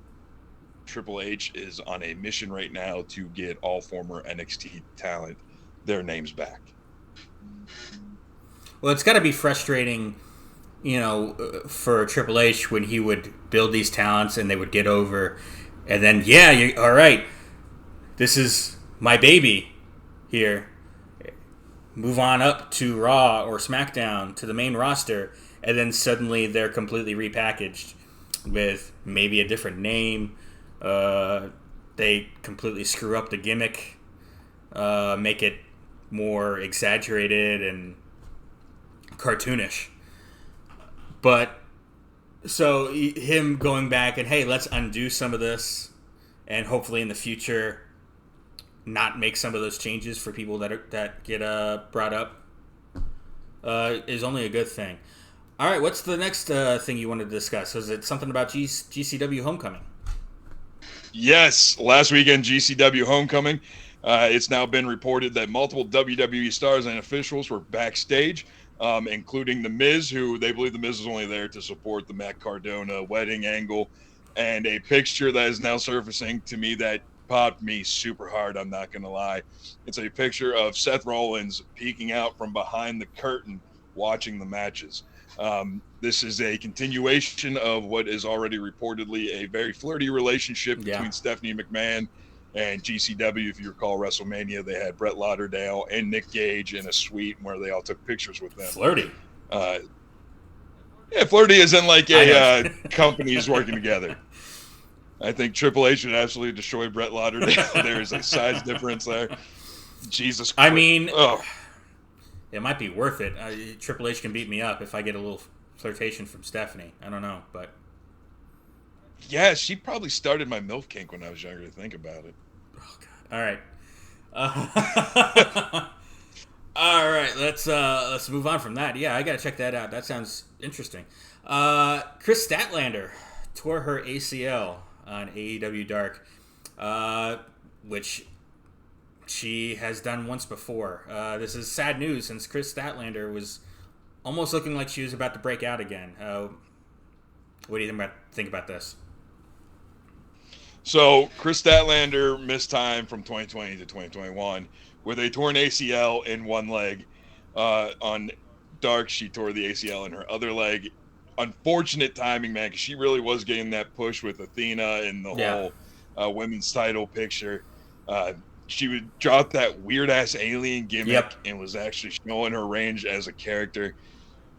Triple H is on a mission right now to get all former NXT talent their names back. Well, it's got to be frustrating, for Triple H when he would build these talents and they would get over, and then, all right, this is my baby here. Move on up to Raw or SmackDown to the main roster, and then suddenly they're completely repackaged with maybe a different name. They completely screw up the gimmick, make it more exaggerated and cartoonish. But so him going back and, hey, let's undo some of this, and hopefully in the future not make some of those changes for people that get brought up, is only a good thing. All right, what's the next thing you want to discuss? Was it something about GCW Homecoming? Yes, last weekend GCW Homecoming. It's now been reported that multiple WWE stars and officials were backstage, including The Miz, who they believe The Miz is only there to support the Matt Cardona wedding angle, and a picture that is now surfacing to me that popped me super hard, I'm not going to lie. It's a picture of Seth Rollins peeking out from behind the curtain watching the matches. This is a continuation of what is already reportedly a very flirty relationship between Stephanie McMahon and GCW. If you recall WrestleMania, they had Brett Lauderdale and Nick Gage in a suite where they all took pictures with them. Flirty. Flirty is in like a companies working together. I think Triple H would absolutely destroy Brett Lauderdale. There is a size difference there. Jesus Christ. I mean, it might be worth it. Triple H can beat me up if I get a little flirtation from Stephanie. I don't know, but... Yeah, she probably started my MILF kink when I was younger, to think about it. Oh, God. All right. All right, let's move on from that. Yeah, I gotta check that out. That sounds interesting. Chris Statlander tore her ACL on AEW Dark, which she has done once before. This is sad news since Chris Statlander was almost looking like she was about to break out again. What do you think about this? So Chris Statlander missed time from 2020 to 2021 with a torn ACL in one leg. On Dark, she tore the ACL in her other leg. Unfortunate timing, man, because she really was getting that push with Athena and the whole women's title picture. She would drop that weird ass alien gimmick and was actually showing her range as a character.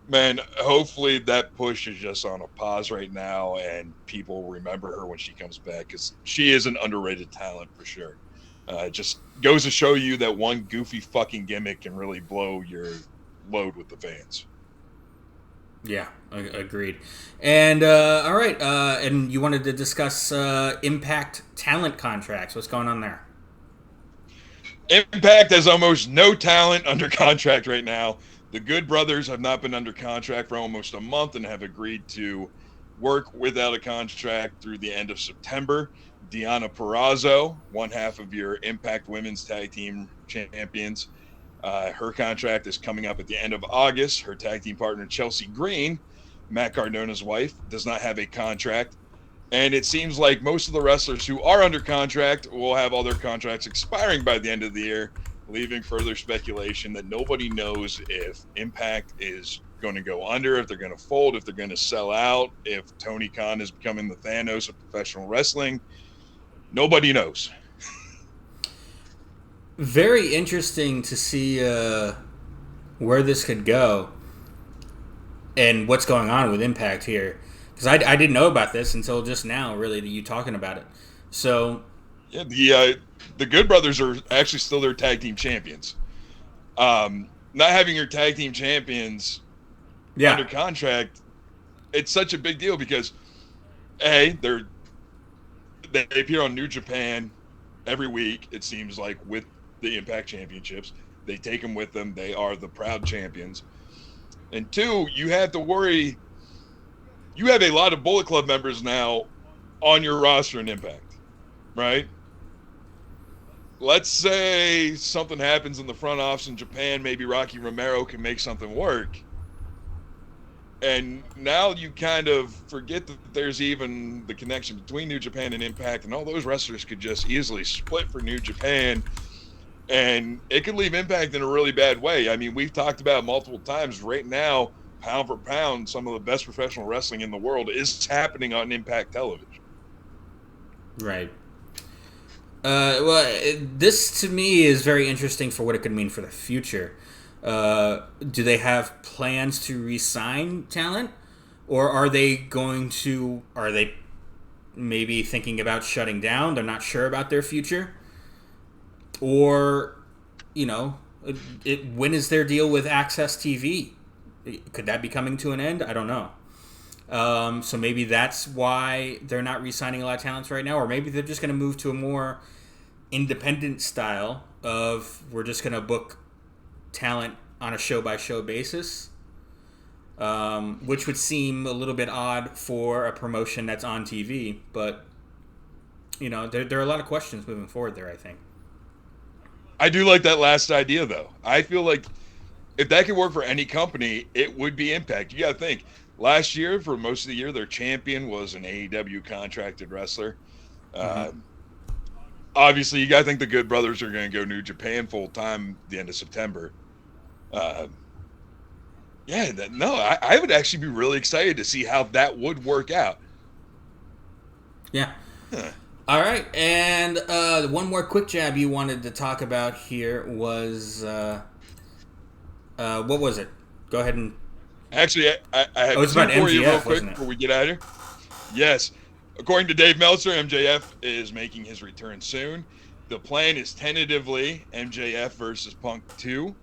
Man, hopefully that push is just on a pause right now and people remember her when she comes back because she is an underrated talent for sure. It just goes to show you that one goofy fucking gimmick can really blow your load with the fans. Yeah, agreed. And all right, and you wanted to discuss Impact talent contracts. What's going on there? Impact has almost no talent under contract right now. The Good Brothers have not been under contract for almost a month and have agreed to work without a contract through the end of September. Deonna Purrazzo, one half of your Impact Women's Tag Team Champions, her contract is coming up at the end of August. Her tag team partner, Chelsea Green, Matt Cardona's wife, does not have a contract. And it seems like most of the wrestlers who are under contract will have all their contracts expiring by the end of the year, leaving further speculation that nobody knows if Impact is going to go under, if they're going to fold, if they're going to sell out, if Tony Khan is becoming the Thanos of professional wrestling. Nobody knows. Very interesting to see where this could go and what's going on with Impact here. Because I didn't know about this until just now, really, you talking about it. So, yeah, the Good Brothers are actually still their tag team champions. Not having your tag team champions under contract, it's such a big deal because, A, they appear on New Japan every week, it seems like, with the Impact Championships. They take them with them. They are the proud champions. And two, you have to worry. You have a lot of Bullet Club members now on your roster in Impact, right? Let's say something happens in the front office in Japan. Maybe Rocky Romero can make something work. And now you kind of forget that there's even the connection between New Japan and Impact, and all those wrestlers could just easily split for New Japan, and it could leave Impact in a really bad way. I mean, we've talked about multiple times right now, pound for pound, some of the best professional wrestling in the world is happening on Impact television. Right. This to me is very interesting for what it could mean for the future. Do they have plans to re-sign talent, or are they maybe thinking about shutting down? They're not sure about their future, or when is their deal with Access TV? Could that be coming to an end? I don't know. So maybe that's why they're not re-signing a lot of talents right now, or maybe they're just going to move to a more independent style of we're just going to book talent on a show-by-show basis, which would seem a little bit odd for a promotion that's on TV. But, there are a lot of questions moving forward there, I think. I do like that last idea, though. I feel like if that could work for any company, it would be Impact. You got to think, last year, for most of the year, their champion was an AEW contracted wrestler. Obviously, you got to think the Good Brothers are going to go New Japan full-time at the end of September. I would actually be really excited to see how that would work out. Yeah. Huh. All right, and one more quick jab you wanted to talk about here was what was it? Go ahead and. Actually, I have it's about MJF, real quick before we get out of here. Yes, according to Dave Meltzer, MJF is making his return soon. The plan is tentatively MJF versus Punk 2.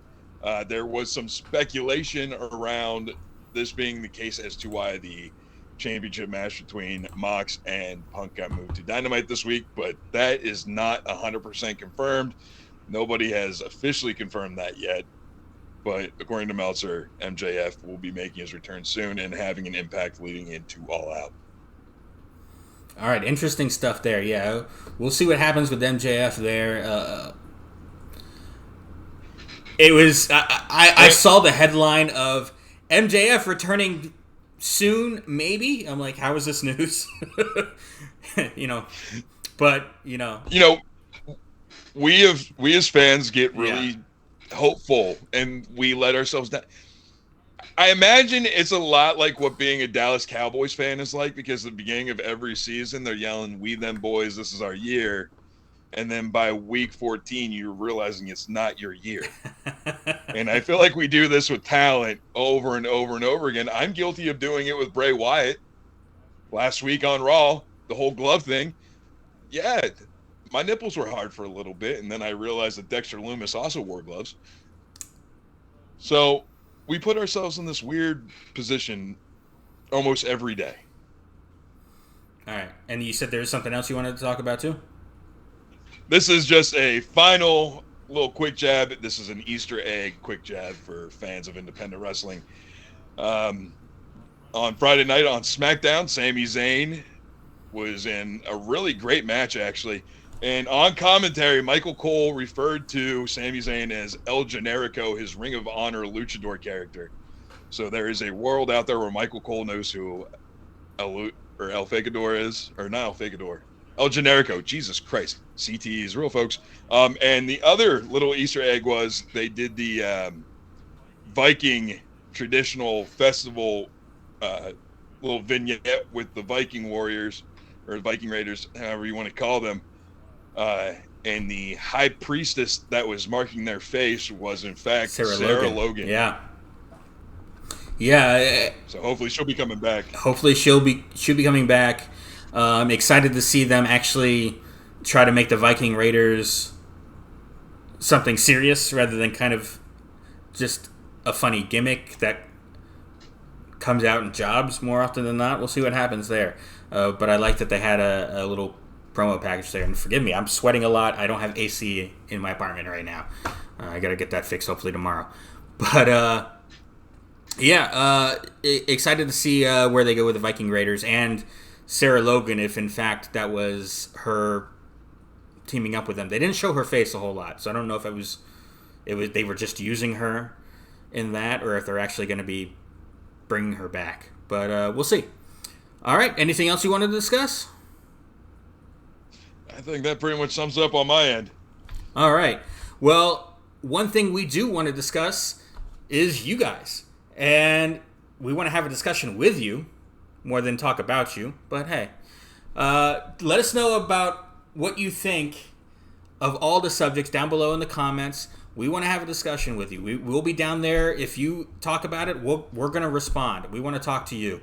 There was some speculation around this being the case as to why the championship match between Mox and Punk got moved to Dynamite this week, but that is not 100% confirmed. Nobody has officially confirmed that yet. But according to Meltzer, MJF will be making his return soon and having an impact leading into All Out. All right, interesting stuff there. Yeah, we'll see what happens with MJF there. It was I saw the headline of MJF returning soon, maybe. I'm like, how is this news? But we as fans get really hopeful, and we let ourselves down. I imagine it's a lot like what being a Dallas Cowboys fan is like, because at the beginning of every season they're yelling, "We them boys, this is our year," and then by week 14 you're realizing it's not your year. And I feel like we do this with talent over and over and over again. I'm guilty of doing it with Bray Wyatt last week on Raw, the whole glove thing. Yeah, my nipples were hard for a little bit, and then I realized that Dexter Lumis also wore gloves. So we put ourselves in this weird position almost every day. All right. And you said there was something else you wanted to talk about too? This is just a final little quick jab. This is an Easter egg quick jab for fans of independent wrestling. On Friday night on SmackDown, Sami Zayn was in a really great match, actually. And on commentary, Michael Cole referred to Sami Zayn as El Generico, his Ring of Honor luchador character. So there is a world out there where Michael Cole knows who El Fagador is, or not El Fagador, El Generico. Jesus Christ, CTE is real, folks. And the other little Easter egg was they did the Viking traditional festival little vignette with the Viking warriors, or Viking Raiders, however you want to call them. And the high priestess that was marking their face was in fact Sarah Logan. Yeah. So hopefully she'll be coming back. Hopefully she'll be coming back. I'm excited to see them actually try to make the Viking Raiders something serious rather than kind of just a funny gimmick that comes out in jobs more often than not. We'll see what happens there. But I like that they had a little promo package there. And forgive me, I'm sweating a lot. I don't have AC in my apartment right now. I got to get that fixed hopefully tomorrow. But excited to see where they go with the Viking Raiders and Sarah Logan, if in fact that was her teaming up with them. They didn't show her face a whole lot, so I don't know if it was they were just using her in that, or if they're actually going to be bringing her back. But we'll see. All right, anything else you wanted to discuss? I think that pretty much sums up on my end. All right. Well, one thing we do want to discuss is you guys. And we want to have a discussion with you more than talk about you. But hey, let us know about what you think of all the subjects down below in the comments. We want to have a discussion with you. We'll be down there. If you talk about it, we're going to respond. We want to talk to you.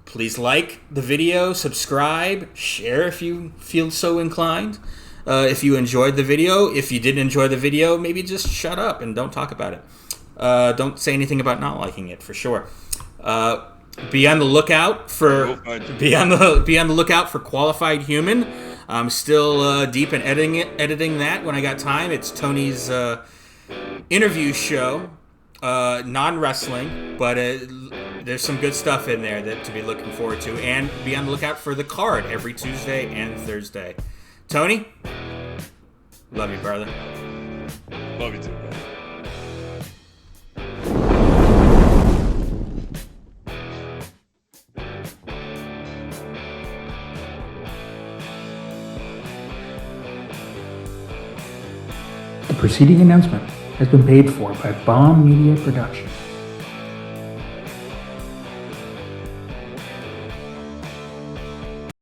Please like the video, subscribe, share if you feel so inclined. If you enjoyed the video, if you didn't enjoy the video, maybe just shut up and don't talk about it. Don't say anything about not liking it, for sure. Be on the lookout for Qualified Human. I'm still deep in editing that when I got time. It's Tony's interview show, non-wrestling, but there's some good stuff in there that to be looking forward to. And be on the lookout for the card every Tuesday and Thursday. Tony, love you, brother. Love you too, brother. The preceding announcement has been paid for by Bomb Media Production.